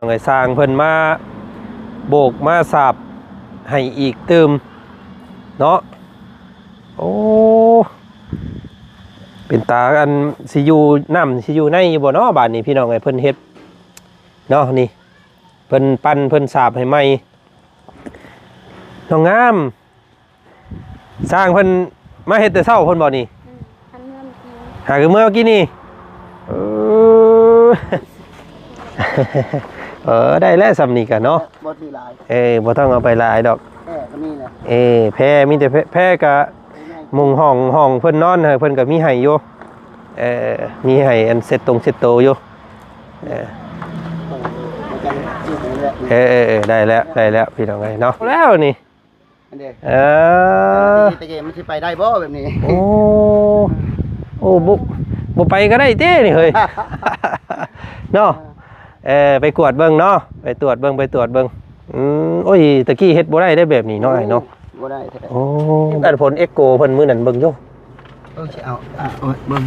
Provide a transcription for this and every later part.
ไงสร้างเพิ่นมาโบกมาสาบให้อีกเติมเนาะโอ้เป็นตาอันสิอยู่น้ำสิอยู่ในอยู่บ่เนาะบาดนี้พี่น้องไงเพิ่นเฮ็ดเนาะนี่เพิ่นปั้นเพิ่นสาบให้ใหม่น้องงามสร้างเพิ่นมาเฮ็ดแต่เช้าเพิ่นบ่นี่หาคือเมื่อกี้นี่ได้แล้วสำนีกันเนาะบ่ทีหลายบ่ต้องเอาไปหลายดอกก็นี่แหละแพ้มีแต่แพ้กะมุงห้องเพิ่นนอนเพิ่นก็มีให้อยู่มีให้อันเสร็จตรงเสร็จโตอยู่ได้แล้วพี่น้องไงเนาะแล้วนี่ตะเกียบมันสิไปได้บ่แบบนี้โอ้บ่ไปก็ได้เต้นี่เฮ้ยเนาะไปกวดเบิ่งเนาะไปตรวจเบิ่งโอ้ยตะกี้เฮ็ดบ่ได้แบบนี้เนาะเนาะบ่ได้โอ้อันผลเอ็กโกเพิ่นมื้อนั้นเบิ่งอยู่สิเอาเบิ่ง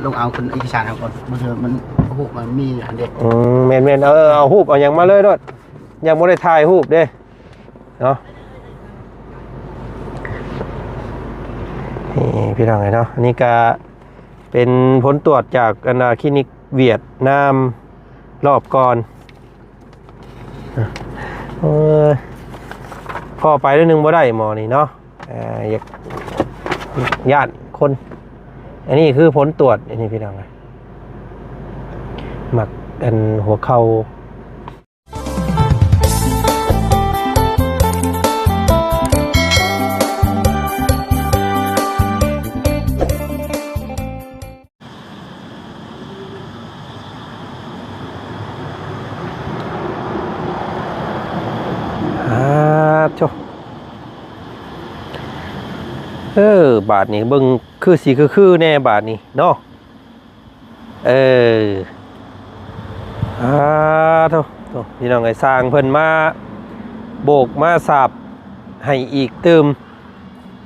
ลงเอาคนเอกสารเอาก่อนบ่เถอะมันฮู้มันมีอันเด็ดแม่นเอารูปเอาหยังมาเลยโดดยังบ่ได้ถ่ายรูปเด้เนาะนี่พี่น้องไงเนาะอันนี้ก็เป็นผลตรวจจากคลินิกเวียดนามรอบก่อนพอไปเรื่องนึงบ่ได้หมอนี่เนาะอยากญาติคนอันนี้คือผลตรวจอันนี้พี่น้องไงหมักเป็นหัวเข่าบาทนี้เบิ่งคือสีคือแน่บาทนี้เนาะโธ่พี่น้องไอ้สร้างเพิ่นมาโบกมาสาบให้อีกเติม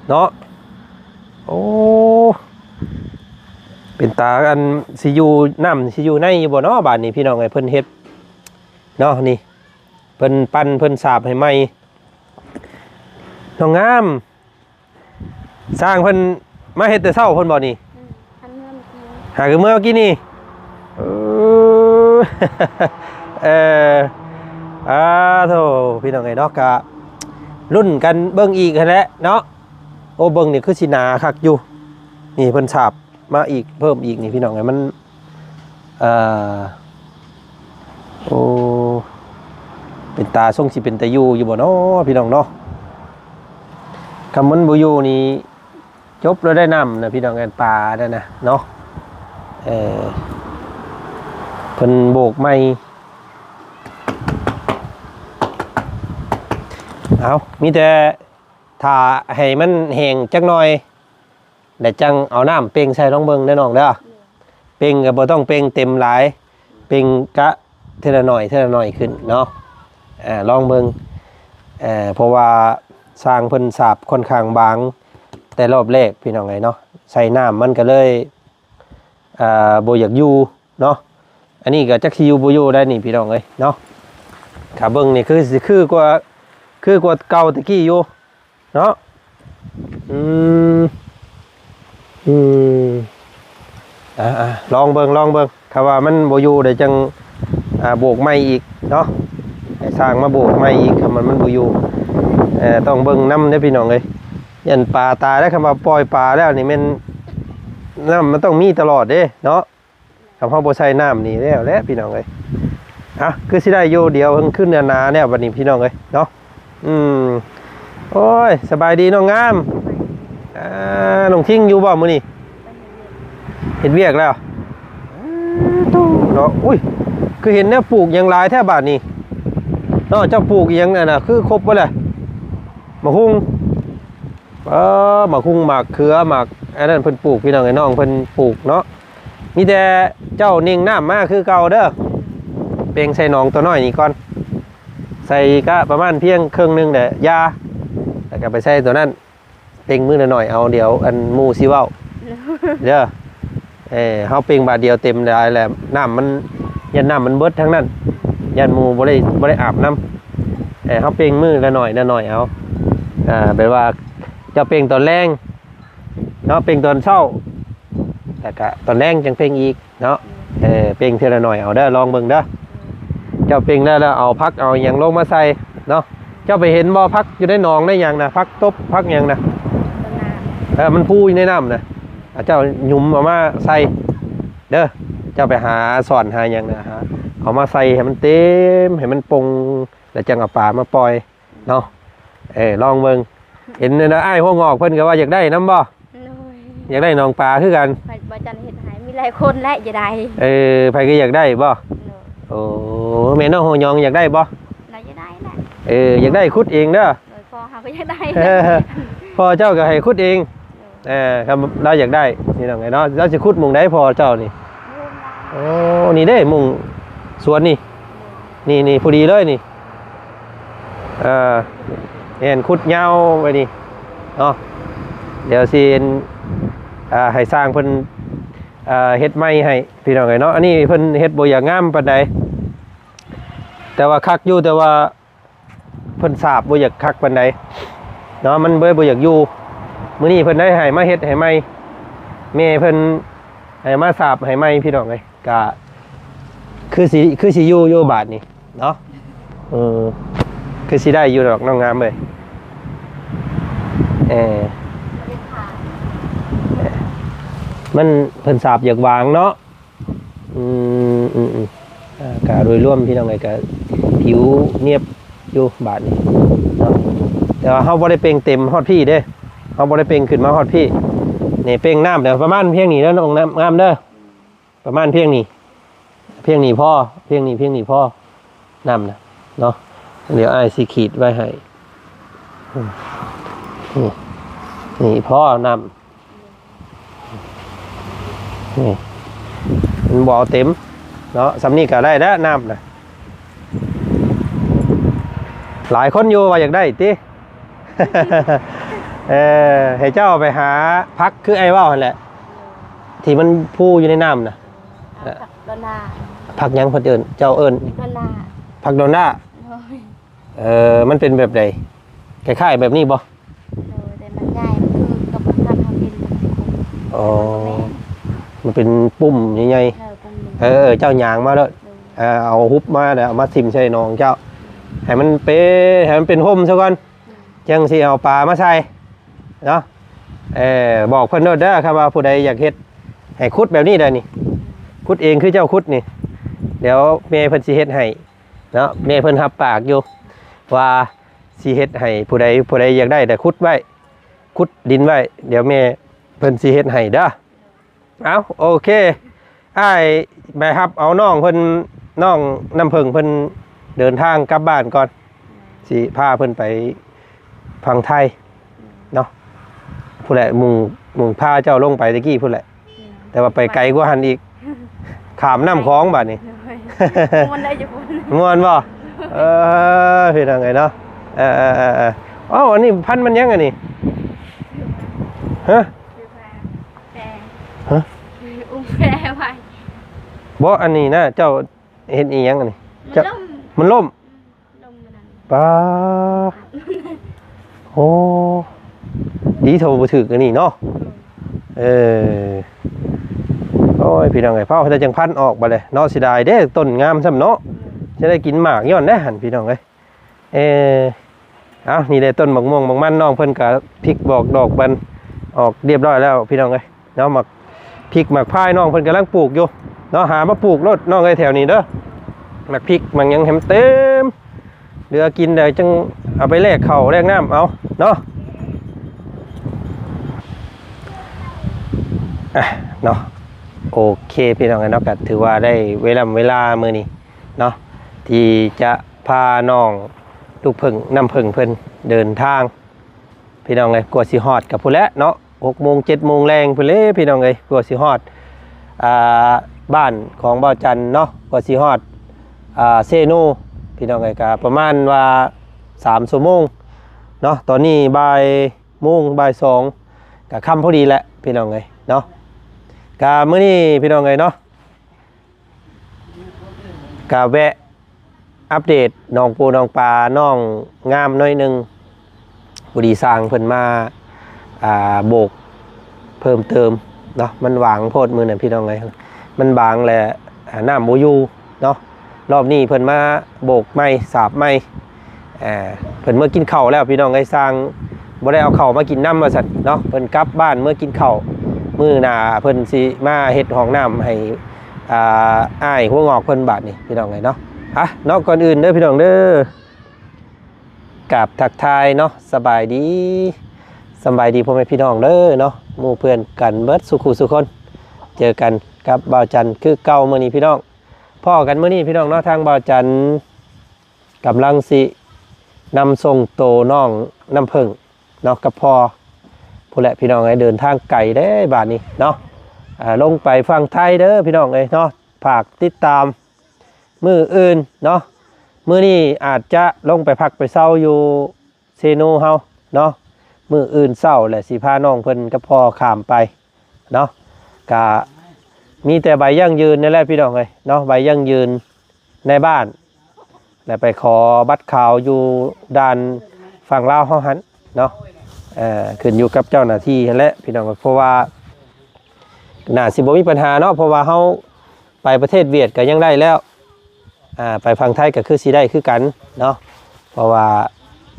เนาะโอ้เป็นตาอันสิอยู่น้ำสิอยู่ในอยู่บ่เนาะบาทนี้พี่น้องไอ้เพิ่นเฮ็ดเนาะนี่เพิ่นปั้นเพิ่นสาบให้ใหม่น้องงามสร้างเพิ่นมาเฮ็ดแต่เช้าเพิ่นบ่นี่หาคือเมื่อกี้นี่โธ่พี่น้องไงเนาะกะรุ่นกันเบิ่งอีกแหละเนาะโอ้เบิ่งนี่คือสิหนาคักอยู่นี่เพิ่นฉาบมาอีกเพิ่มอีกนี่พี่น้องไงมันโอ้เป็นตาทรงสิเป็นตาอยู่บ่เนาะพี่น้องเนาะคำมันบ่อยู่นี่จบแล้วได้นำนะพี่น้องกันปลาได้นะเนาะเพิ่นโบกไม่เอามีแต่ถ้าให้มันแห้งจักหน่อยแต่จังเอาน้ำเป่งใส่ลงเบิ่งได้น้องเด้อเป่งก็บ่ต้องเป่งเต็มหลายเป่งกะเท่าหน่อยขึ้นเนาะลองเบิ่งเพราะว่าสร้างเพิ่นสาบค่อนข้างบางแต่รอบแรกพี่น้องไงเนาะใส่น้ำมันก็เลยโบอยากอยู่เนาะอันนี้ก็จักสิอยู่บ่อยู่ได้นี่พี่น้องเอ้ยเนาะขาเบิ่งนี่คือกว่าเก่าตะกี้อยู่เนาะลองเบิ่งถ้าว่ามันบ่อยู่ได้จังโบกไม้อีกเนาะให้สร้างมาโบกไม้อีกถ้ามันบ่อยู่ต้องเบิ่งน้ำเด้อพี่น้องเอ้ยยันปลาตายแล้วคำว่าปล่อยปลาแล้วนี่น้ำมันต้องมีตลอดเด้เนาะคำว่าโบใส่น้ำนี่แล้วพี่น้องเลยคือสิได้โยเดียวขึ้นเนื้อนาเนี่ยวันนี้พี่น้องเลยเนาะโอ้ยสบายดีน้องงามน้องทิ้งอยู่บ่มื้อนี้เห็นเวียกแล้วเนาะอุ้ยคือเห็นเนี่ยปลูกยังหลายแทบบาทนี่เนาะเจ้าปลูกยังน่ะคือครบบ่เลยมะฮุ่งหมากคุ้งหมากเขือหมากอันนั้นเพิ่นปลูกพี่น้องไอ้น้องเพิ่นปลูกเนาะมีแต่เจ้านิ่งน้ำมากคือเก่าเด้อเป่งใส่หนองตัวน้อยนี่ก่อนใส่ก็ประมาณเพียงครึ่งนึงเด้อยาแล้วก็ไปใส่ตัวนั้นเป่งมือหน่อยเอาเดี๋ยวอันมูซิเว้าเด้อเฮาเป่งบาทเดียวเต็มได้แล้วน้ำมันยันน้ำมันเบิดทั้งนั้น ยันหมู่บ่ได้อาบน้ำเฮาเป่งมือละหน่อยเอาแบบว่าเจ้าเป่งตอนแรงเนาะเป่งตอนเช้าแต่ก็ตอนแรงจังเป่งอีกเนาะเป่งเทื่อละหน่อยเอาเด้อลองเบิ่งเด้อเจ้าเป่งแล้วเอาพักเอาหยังลงมาใส่เนาะเจ้าไปเห็นบ่พักอยู่ในหนองได้หยังนะพักตบพักหยังนะมันพูอยู่ในน้ำนะเจ้าหยุมเอามาใส่เด้อเจ้าไปหาสอนหาหยังนะฮะเอามาใส่ให้มันเต็มให้มันปงแล้วจังเอาปลามาปล่อยเนาะลองเบิ่งเห็นนะอ้ายหัวงอกเพิ่นก็ว่าอยากได้น้ำบ่อยากได้น้องปลาคือกันบ่จันเห็นหายมีหลายคนและจะได้ไผก็อยากได้บ่โอ้แม่น้องหัวยองอยากได้บ่น่าจะได้แหละอยากได้ขุดเองเด้อพ่อเฮาก็อยากได้พ่อเจ้าก็ให้ขุดเองครับเราอยากได้นี่น้องไงเนาะเราสิขุดมุงได้พ่อเจ้านี่โอ้นี่เด้มุงสวนนี่พอดีเลยนี่เห็นขุดยาวไปนี่เนาะเดี๋ยวสิให้สร้างเพิ่นเฮ็ดไม้ให้พี่น้องไงเนาะอันนี้เพิ่นเฮ็ดบ่อย่างงามปานใดแต่ว่าคักอยู่แต่ว่าเพิ่นสาบบ่อยากคักปานใดเนาะมันบ่อยากอยู่มื้อนี้เพิ่นได้ให้มาเฮ็ดให้ไม้แม่เพิ่นให้มาสาบให้ไม้พี่น้องไงก็คือสิอยู่บาดนี้เนาะคือสิได้อยู่ดอกน้องงามเลยมันเพิ่นสาบอยากวางเนาะกะโดยรวมพี่น้องไงกะผิวเนียบอยู่บาดนี้เนาะแต่ว่าเฮาบ่ได้เป่งเต็มฮอดพี่เด้เฮาบ่ได้เป่งขึ้นมาฮอดพี่นี่เป่งน้ำเดี๋ยวประมาณเพียงนี้แล้วน้องงามเด้อประมาณเพียงนี้พ่อเพียงนี้พ่อน้ำนะเนาะเดี๋ยวอ้ายสิขีดไว้ให้นี่พ่อน้ำนี่มันบ่เต็มเนาะสำนี้ก็ได้แล้วน้ำนะหลายคนอยู่ว่าอยากได้ติ ให้เจ้าไปหาพักคือไอ้ว่าวนั่นแหละที่มันพูอยู่ในน้ำนะดอลลาร์พักยังเพิ่นเอิ้นเจ้าเอิ้นดอลลาร์พักดอลลาร์มันเป็นแบบใดคล้ายๆแบบนี้บ่แต่มันง่ายคือกับทำกินมันเป็นปุ่มใหญ่ๆเจ้าหยางมาแล้วเอาฮุบมาแล้วเอามาซิมใส่น้องเจ้าให้มันเป็นห่มซะก่อนจังสิเอาปลามาใส่เนาะบอกเพิ่นเด้อครับว่าผู้ใดอยากเฮ็ดให้ขุดแบบนี้ได้นี่ขุดเองคือเจ้าขุดนี่เดี๋ยวแม่เพิ่นสิเฮ็ดให้เนาะแม่เพิ่นรับปากอยู่ว่าสิเฮ็ดให้ผู้ใดอยากได้แต่ขุดไว้ขุดดินไว้เดี๋ยวแม่เพิ่นสิเฮ็ดให้เด้อเอาโอเคอ้ายไปรับเอาน้องเพิ่นน้องน้ำผึ้งเพิ่นเดินทางกลับบ้านก่อนสิพาเพิ่นไปพังไทยเนาะผู้แหละมุงพาเจ้าลงไปตะกี้ผู้แหละแต่ว่าไปไกลกว่าหันอีกขามน้ำคลองบาดนี้ม่วนได้จะม่วนบ่พี่น้องไงเนาะอ๋ออันนี้พันมันยังไงนี่ฮะแพ้ไปบ่อันนี้นะเจ้าเห็นอีหยังอันนี้มันล่มป้าโอ้ดีโทรบ่ถึกอันนี้เนาะโอ้ยพี่น้องไงพ่อจะจังพันออกมาเลยเนาะสิได้เด้ต้นงามซ้ำเนาะจะได้กินหมากย้อนได้หันพี่น้องเลยนี่ได้ต้นหมากม่วงหมากมันน้องเพิ่นกับพริกบอกดอกบันออกเรียบร้อยแล้วพี่น้องเลยเนาะหมากพริกหมากพายน้องเพิ่นกำลังปลูกอยู่เนาะหามาปลูกรถน้องไอ้แถวนี้เด้อหมากพริกมันยังเต็มเหลือกินเดี๋ยวจังเอาไปแลกข้าวแลกน้ำเอาเนาะเนาะโอเคพี่น้องเนาะก็ถือว่าได้เวลามื้อนี้เนาะที่จะพาน้องลูกผึ่งน้ำผึ่งเพิ่นเดินทางพี่น้องเลยกลัวสิฮอดกับพุ่นแล้วเนาะ6 โมง 7 โมงแรงพุ่นเลยพี่น้องเลยกลัวสิฮอดบ้านของบ่าวจันเนาะกลัวสิฮอดเซโนพี่น้องเลยก็ประมาณว่า3 ชั่วโมงเนาะตอนนี้บ่ายโมงบ่าย2ก็ค่ำพอดีแหละพี่น้องเลยเนาะกามื้อนี้พี่น้องเนาะกาแวะ อัปเดตน้องปูน้องปลาน้องงามน้อยหนึงบุรีสร้างเพิ่นมาโบกเพิ่มเติมเนาะมันหวางโพดมือน่ะพี่น้องเอ้ยมันบางแหละน้ำบ่อยู่เนาะรอบนี้เพิ่นมาโบกไม้สาบไม้เพิ่นเมื่อกินข้าวแล้วพี่น้องเอ้ยสร้างบ่ได้เอาข้าวมากินน้ำว่าซั่นเนาะเพิ่นกลับบ้านเมื่อกินข้าวมื้อหน้าเพิ่นสิมาเฮ็ดห้องน้ำให้อ้ายหัวงอกเพิ่นบาดนี่พี่น้องเอ้ยเนาะเนาะก่อนอื่นเด้อพี่น้องเด้อกราบทักทายเนาะสบายดีพ่อแม่พี่น้องเด้อเนาะหมู่เพื่อนกันเบิดสุขุสุคนเจอกันกับบ่าวจันทร์คือเก่ามื้อนี้พี่น้องพ่อกันมื้อนี้พี่น้องเนาะทางบ่าวจันทร์กำลังสินำส่งโตน้องน้ำผึ้งเนาะกับพ่อผู้แหละพี่น้องเอ้ยเดินทางไกลเด้บาดนี้เนาะลงไปฝั่งไทยเด้อพี่น้องเอ้ยเนาะฝากติดตามมื้ออื่นเนาะมื้อนี้อาจจะลงไปพักไปเช้าอยู่เซโนเฮาเนาะมื้ออื่นเช้าแหละสิพาน้องเพิ่นกับพ่อข้ามไปเนาะก็มีแต่ใบยั่งยืนนี่แหละพี่น้องเอ้ยเนาะใบยั่งยืนในบ้านแล้วไปขอบัตรขาวอยู่ด้านฝั่งลาวเฮาหันเนาะขึ้นอยู่กับเจ้าหน้าที่และพี่น้องเพราะว่าน่าสิบ่มีปัญหาเนาะเพราะว่าเฮาไปประเทศเวียดก็ยังได้แล้วไปฝั่งไทยก็คือสิได้คือกันเนาะเพราะว่า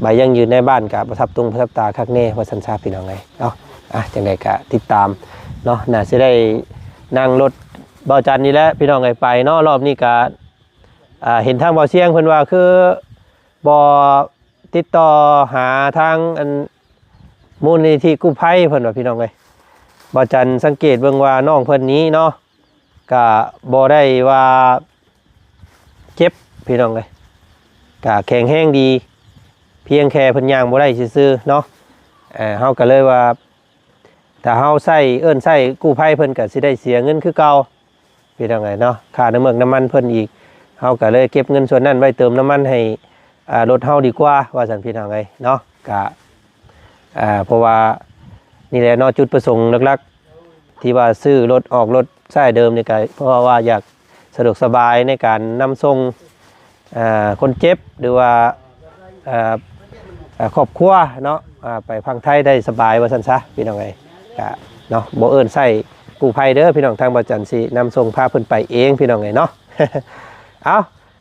ใบยังยืนในบ้านกับประทับประทับตาคักแน่ว่าสันซาพี่น้องไงเนาะจังไดก็ติดตามเนาะน่าสิได้นั่งรถบ่าวจันนี่แหละพี่น้องไงไปเนาะรอบนี้ก็เห็นทางบ่าวเชียงเพิ่นว่าคือบ่ติดต่อหาทางมูลนิธิกู้ภัยเพิ่นว่าพี่น้องไงบ่าวจันสังเกตเบิ่งว่าน้องเพิ่นนี้เนาะก็บ่ได้ว่าเจ็บพี่น้องเลยกะแข็งแห้งดีเพียงแค่เพิ่นย่างบ่ได้ซื่อๆเนาะเฮาก็เลยว่าถ้าเฮาใช้ใช้กู้ภัยเพิ่นก็สิได้เสียเงินคือเก่าพี่น้องเนาะค่าน้ำมันเพิ่นอีกเฮาก็เลยเก็บเงินส่วนนั้นไว้เติมน้ำมันให้รถเฮาดีกว่าว่าซั่นพี่น้องเนาะก็เพราะว่านี่แหละเนาะจุดประสงค์หลักๆที่ว่าซื้อรถออกรถใช้เดิมนี่ก็เพราะว่าอยากสะดวกสบายในการนำส่งคนเจ็บหรือว่าครอบครัวเนาะไปพังไทยได้สบายว่าซั่นซะพี่น้องก็เนาะบ่ใส่กู้ภัยเด้อพี่น้องทางบ่าวจันทร์สินำส่งพาเพิ่นไปเองพี่น้องเนาะ เอา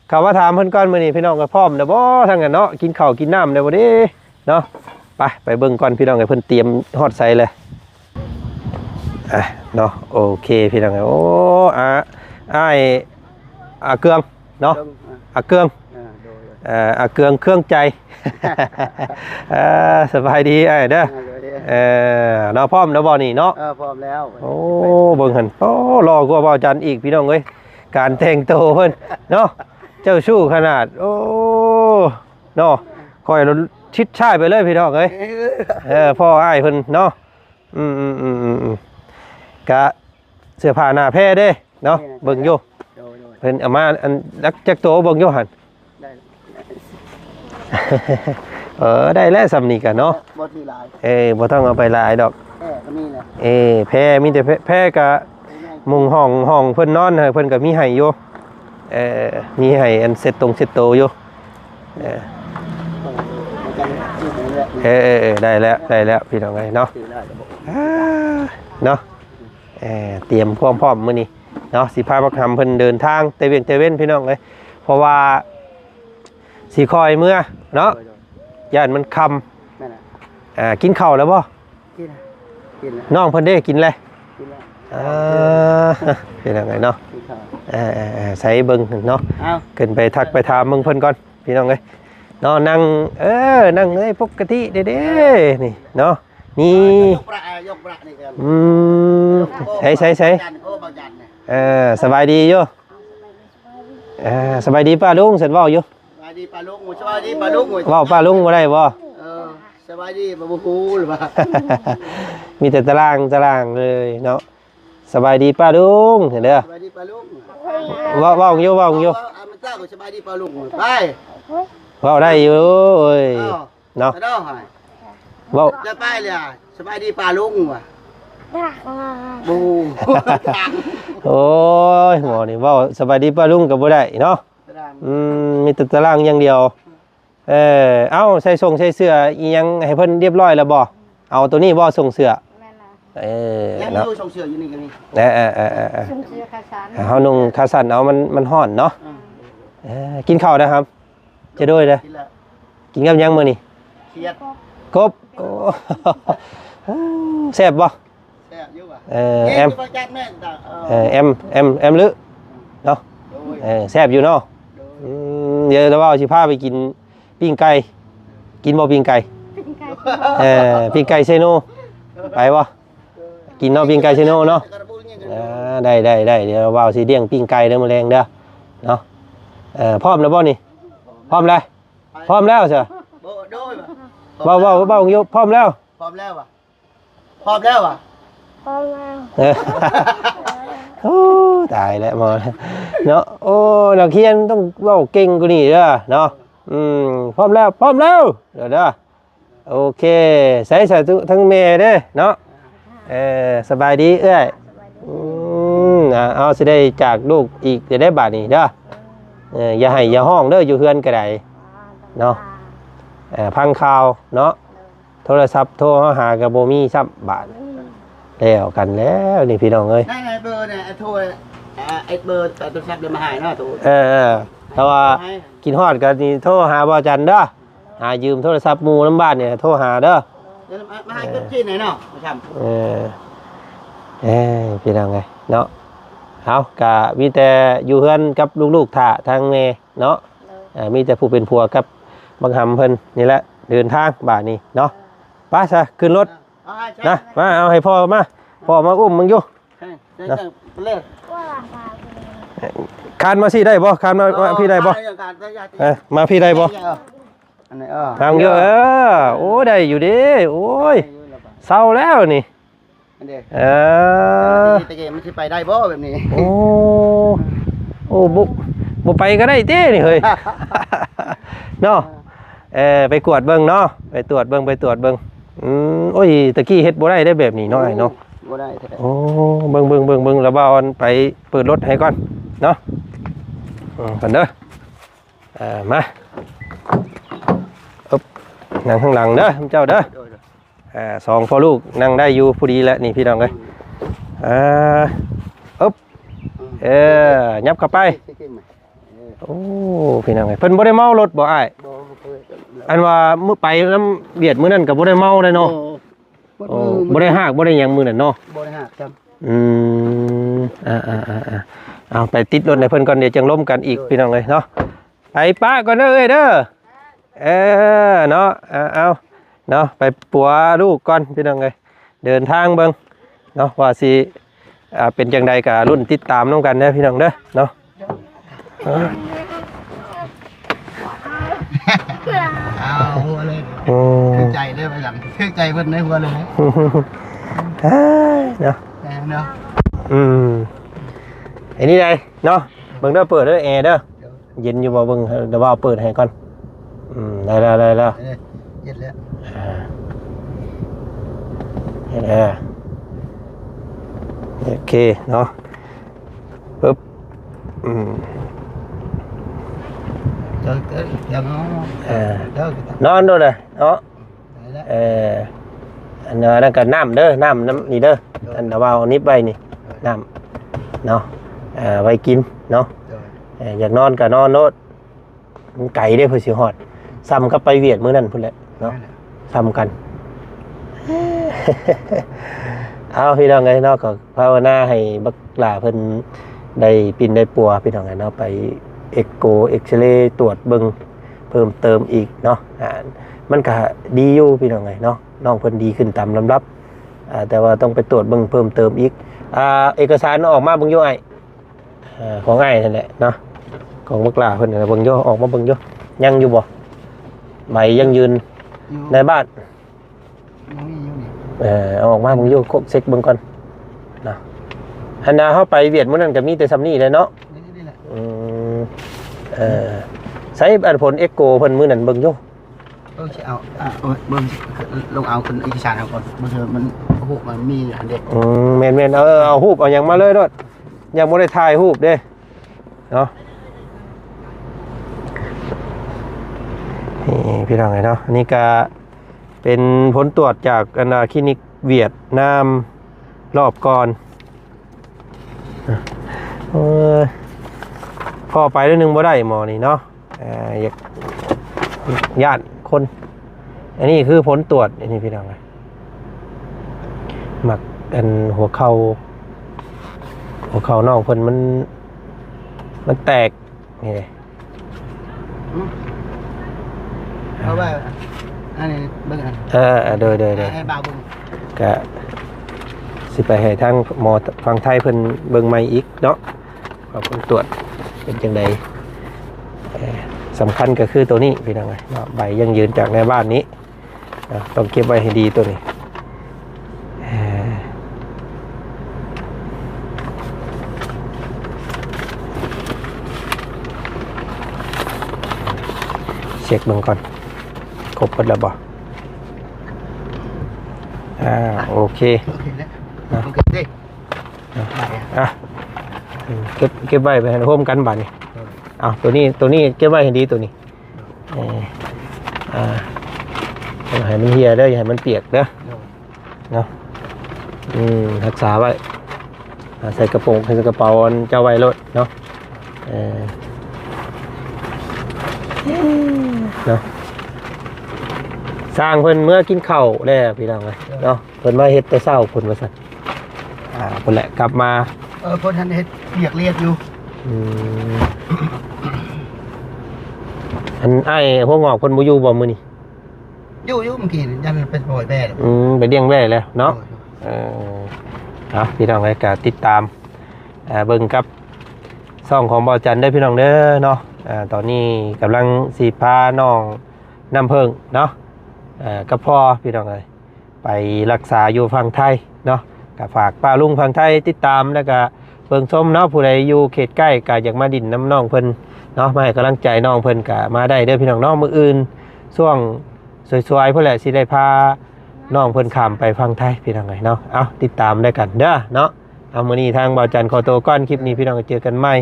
เข้ามาถามเพิ่นก่อนมื้อนี้พี่น้องก็พร้อมแล้วบ่ทั้งนั้นเนาะกินข้าวกินน้ำได้บ่เด้เนาะไปเบิ่งก่อนพี่น้องเพิ่นเตรียมฮอดใส่เลยเนาะโอเคพี่น้องโอ้เกลืองเนาะเกลืองเกลืองเครื่องใจ สบายดีเด้อเนาะพร้อมแล้วบ่นี่เนาะพร้อมแล้วโอ้เบิ่งหั่นโอ้รอกว่าบ่าวจันอีกพี่น้องเอ้ยการแต่งตัวเพิ่นเนาะเจ้าชู้ขนาดโอ้เนาะคอยชิดชายไปเลยพี่น้องเอ้ยพ่ออ้ายเพิ่นเนาะกะเสื้อผ้าหน้าแพร่เด้เนาะเบิ่งอยู่เพิ่นเอามาอันรักจักโตเบิ่งอยู่หั่นได้แล้วสำนีกันเนาะบ่ทีหลายบ่ต้องเอาไปหลายดอกก็มีแหละแพร่มีแต่แพร่กะมุงห้องเพิ่นนอนเพิ่นก็มีให้อยู่มีให้อันเซ็ตโตอยู่ได้แล้วพี่น้องเนาะเนาะเตรียมพร้อมมื้อนี้เนาะสิพาบักหำเพิ่นเดินทางเตเว่นพี่น้องเลยเพราะว่าสิคอยเมื่อเนาะย่านมันค่ำกินข้าวแล้วบ่กินน้องเพิ่นได้กินเลยเป็นยังไงเนาะใส่เบิ่งเนาะขึ้นไปทักไปถามมึงเพิ่นก่อนพี่น้องเอ้ยเนาะนั่งนั่งปกติเด้นี่เนาะนี่ยกประนี่กันใส่สบายดีอยู่สบายดีป้าลุงเสร็จเว้าอยู่สบายดีป้าลุงสบายดีป้าลุงเว้าป้าลุงบ่ได้บ่สบายดีบ่ฮู้หรือว่ามีแต่ตารางเลยเนาะสบายดีป้าลุงเห็นเด้อสบายดีป้าลุงว่าอยู่มันจ้าก็สบายดีป้าลุงไปว่าได้อยู่เอ้ยเนาะว่าจะไปเลยสบายดีป้าลุงว่ะบู โอ้ยหมอนี่ว่าสบายดีป้าลุงก็บ่ได้เนาะ มีแต่ตารางอย่างเดียวเอ้าใส่ส่งใส่เสื้ออีหยังให้เพิ่นเรียบร้อยแล้วบ่เอาตัวนี้บ่ส่งเสื้อ แม่นล่ะ ยัง เนาะ อยู่ส่งเสืออยู่นี่กันนี่ ชุ่มเชื้อคาสาน เฮานุ่งขาสั้นเอามันร้อนเนาะกินข้าวนะครับจะด้วยเด้อ กินแล้ว กินกับหยังมื้อนี้ เครียด กบโอ้แซ่บบ่ แซ่บอยู่ว่ะ แอม จัดแม่นตา แอมลึเนาะแซ่บอยู่เนาะเดี๋ยวเราเอาสิพาไปกินปิ้งไก่กินบ่ปิ้งไก่ เป็นไก่ ปิ้งไก่เซโนไปบ่กินเนาะปิ้งไก่เซโนเนาะได้เดี๋ยวเราเอาสิเลี้ยงปิ้งไก่เด้อมื้อแรงเด้อเนาะพร้อมแล้วบ่นี่พร้อมแล้วพร้อมแล้วเจ้ะ โดย เบาอยู่พร้อมแล้ว พร้อมแล้วว่ะพร้อมแล้วว่ะ พอแล้ว โอ้ตายแล้วหมอเนาะโอ้นักเรียนต้องเว้าเก่งกว่านี้เด้อเนาะพร้อมแล้วเด้อโอเคใส่ทั้งแม่เด้อเนาะสบายดีเอ้ยเอาสิได้จากลูกอีกจะได้บาดนี้เด้ออย่าให้อย่าห้องเด้ออยู่เฮือนก็ได้เนาะพังข่าวเนาะโทรศัพท์โทรหากับโบมีซับบาทแล้วกันแล้วนี่พี่น้องเอ้ย นั่นไงเบอร์เนี่ยโทรไอ้เบอร์ตัวแซบเดินมาหายเนาะตัว แต่ว่ากินฮอดกันนี่โทรหาบ่จันเด้อหายืมโทรศัพท์หมู่น้ำบ้านเนี่ยโทรหาเด้อ เดินมาหายก็ที่ไหนเนาะมาทำ พี่น้องไงเนาะเอากะมีแต่อยู่เฮือนกับลูกๆถ่าทางแม่เนาะมีแต่ผู้เป็นผัวกับบังหำเพิ่นนี่แหละเดินทางบ้านนี้เนาะไปซะขึ้นรถนะมาเอาให้พ่อมาอุ้มมึงอยู่ ว่ามา คานมาสิได้บ่คานมาพี่ได้บ่มาพี่ได้บ่ อันไหนทางเยอะโอ้ได้อยู่ดิโอ้ยเศร้าแล้วนี่ตะเกียบมันจะไปได้บ่แบบนี้โอ้บุไปก็ได้เต้นี่เฮ้ยเนาะไปกวดเบิ่งเนาะไปตรวจเบิ่งโอ้ยตะกี้เฮ็ดบ่ได้แบบนี้เนาะไอ้เนาะบ่ได้โอ้เบิ่งแล้วบ่เอาไปเปิดรถให้ก่อนเนาะกันเด้อมานั่งข้างหลังเด้อเจ้าเด้อสองพ่อลูกนั่งได้อยู่พอดีแล้วนี่พี่น้องเอ้ยยับเข้าไปโอ้พี่น้องเอ้ยเพิ่นบ่ได้เมารถบ่อ้ายอันว่ามื้อไปน้ำเบียดมื้อนั้นก็บ่ได้เมาเลยเนาะบ่ได้หากบ่ได้หยังมื้อนั้นเนาะบ่ได้หากครับเอาไปติดรถให้เพิ่นก่อนเดี๋ยวจังล้มกันอีกพี่น้องเอ้ยเนาะไปป้าก่อนเด้อเอ้ยเด้อเนาะเอาเนาะไปปัวลูกก่อนพี่น้องเอ้ยเดินทางเบิ่งเนาะว่าสิเป็นจังใดก็รุ่นติดตามน้องกันเด้อพี่น้องเด้อเนาะหัวเลยถึงใจได้ไปหลังถึงใจเพิ่นได้หัวเลยเนาะเนาะไอ้นี่ไงเนาะเบิ่งเด้อเปิดเด้อแอร์เด้อเย็นอยู่บ่เบิ่งเดี๋ยวว่าเปิดให้ก่อนได้แล้วเย็นแล้วโอเคเนาะปึ๊บนอนด้วยเลยเนาะอันนั้นก็น้ำเด้อน้ำนี่เด้ออันเดี๋ยวเอานิบไว้นี่น้ำเนาะไว้กินเนาะอยากนอนก็นอนโนดไก่ได้เพื่อสิฮอดซ้ำกับไปเวียดมื้อนั้นพุ่นแหละเนาะซ้ำกันเอาพี่น้องไงเนาะก็ภาวนาให้บักหลาเพิ่นได้ปินได้ปัวพี่น้องไงเนาะไปเอ็กซเรย์ตรวจเบิ่งเพิ่มเติมอีกเนาะมันก็ดีอยู่พี่น้องไงเนาะน้องเพิ่นดีขึ้นตามลำดับแต่ว่าต้องไปตรวจเบิ่งเพิ่มเติมอีกเอกสารออกมาเบิ่งอยู่ไอ้ของไอ้นั่นแหละเนาะของบักหลาเพิ่นเบิ่งอยู่ออกมาเบิ่งอยู่ยังอยู่บ่ใบยังยืนในบ้านเอาออกมาเบิ่งอยู่เช็คเบิ่งก่อนนะอันน่ะเฮาไปเวียดมื้อนั้นก็มีแต่ซ้ำนี้เลยเนาะใช้อันผลเอ็กโกเพิ่นมื้อนั้นเบิ่งอยู่สิเอาเบิ่งลงเอาคนเอกสารเอาก่อนบ่เถอะมันโอ้มันมีอันเด็ดแม่นเอารูปเอาหยังมาเลยโดดยังบ่ได้ถ่ายรูปเด้เนาะ นี่พี่น้องเนาะอันนี้ก็เป็นผลตรวจจากคลินิกเวียดนามรอบก่อนพ่อไปได้นึงบ่ได้หมอนี่เนาะอยากญาติคนอันนี้คือผลตรวจอันนี้พี่น้องหมักกันหัวเข่าน้องเพิ่นมันแตกนี่เลย เพราะว่าอันนี้เบิ่งอัน โดยให้บ่าวเบิ่ง ก็สิไปให้ทางหมอฟังไทยเพิ่นเบิ่งใหม่อีกเนาะว่าผลตรวจเป็นจังไดสำคัญก็คือตัวนี้พี่น้องเนาะใบยังยืนจากในบ้านนี้ต้องเก็บไว้ให้ดีตัวนี้เช็คเบิ่งก่อนครบหมดแล้วบ่โอเค โอเคแล้วโอเคดิได้ เก็บไว้ไปให้ร่วมกันบัดนี้ตัวนี้เก็บไว้ให้ดีตัวนี้อย่าให้มันเหี่ยเด้ออย่าให้มันเปียกเด้อเนาะรักษาไว้ใส่กระโปรงใส่กระเป๋าเจ้าไว้รถเนาะเนาะสร้างเพิ่นเมื่อกินข้าวแล้วพี่น้องเลยเนาะเพิ่นมาเฮ็ดแต่เช้าเพิ่นว่าซั่นเพิ่นแหละกลับมาคนทันเฮ็ดเบียกเรียดอยู่อันไอ้พวกงอกเพิ่นบ่อยู่บ่มื้อนี้อยู่เมื่อกี้ยันเป็นปล่อยแม่ไปเลี้ยงแม่แล้วเนาะพี่น้องรายการติดตามเบิ่งกับช่องของบ่าวจันได้พี่น้องเด้อเนาะตอนนี้กำลังสิพาน้องน้ำเพิ่งเนาะกับพ่อพี่น้องเลยไปรักษาอยู่ฝั่งไทยเนาะก็ฝากป้าลุงฝั่งไทยติดตามแล้วก็เบิ่งชมเนาะผู้ใดอยู่เขตใกล้ก็อยากมาดินน้ำน้องเพิ่นเนาะมาให้กำลังใจน้องเพิ่นก็มาได้เด้อพี่น้องน้องมื้ออื่นช่วงสวยๆเพิ่นแหละสิได้พาน้องเพิ่นข้ามไปฝั่งไทยพี่น้องเนาะเอาติดตามได้กันเด้อเนาะเอามื้อนี้ทางบ่าวจันขอตัวก่อนคลิปนี้พี่น้องเจอกันใหม่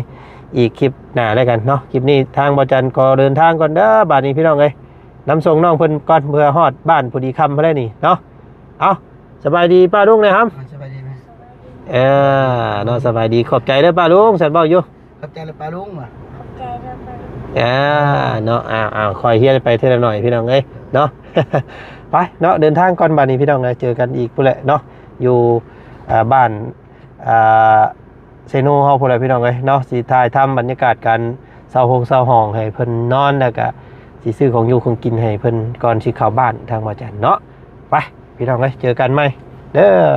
อีกคลิปหน้าแล้วกันเนาะคลิปนี้ทางบ่าวจันก็เดินทางก่อนเด้อบัดนี้พี่น้องเอ้ยนำส่งน้องเพิ่นก่อนเพื่อฮอดบ้านพอดีค่ำเพิ่นได้นี่เนาะเอาสบายดีป้าลุงนะครับสบายดีไหมเนาะสบายดีขอบใจเด้อป้าลุงสันเว้าอยู่ขอบใจเลยป้าลุงว่ะเนาะคอยเฮียไปเท่าหน่อยพี่น้องเอ้ยเนาะ ไปเนาะเดินทางก่อนบัดนี้พี่น้องเจอกันอีกพุ่นแหละเนาะอยู่บ้านเซโนเฮาพุ่นแหละพี่น้องเอ้ยเนาะสิถ่ายทำบรรยากาศการเซาห้องให้เพิ่นนอนแล้วก็สิซื้อของอยู่ของกินให้เพิ่นก่อนสิเข้าบ้านทางบ่าวจันเนาะไปพี่น้องเอ้ยเจอกันใหม่เด้อ